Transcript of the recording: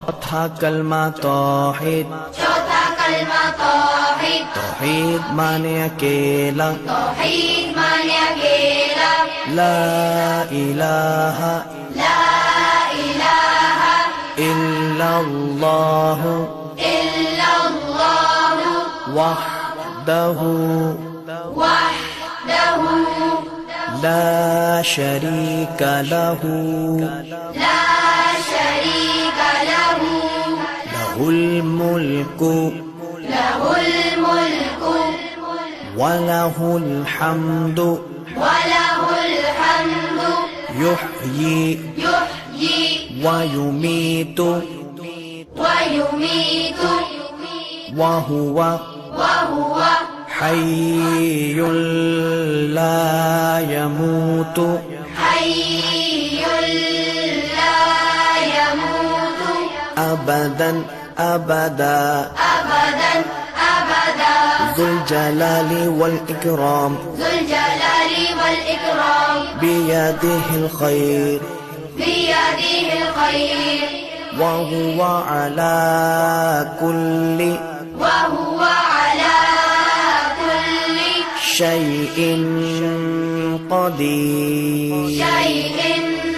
चौथा कलमा तौहीद। चौथा कलमा तौहीद। तौहीद माने अकेला। तौहीद माने अकेला। ला इलाहा ला इलाहा इल्लल्लाह इल्लल्लाह वहदहु वहदहु ला शरीका लहु ला शरीका लहु लहुल मुल्कु लहुल मुल्कु वलहुल हम्दु वलहुल हम्दु युहयी युहयी वयुमीतु वयुमीतु वहुव वहुव हय्युल ला यमूतु हय्युल ला यमूतु अबदन अबदा अबदन अबदा ज़ुल जलालि वल इकराम ज़ुल जलालि वल इकराम बियदिहिल खैर बियदिहिल खैर वहुव अला कुल्लि वहुव अला कुल्लि शैइन क़दीर। शैइन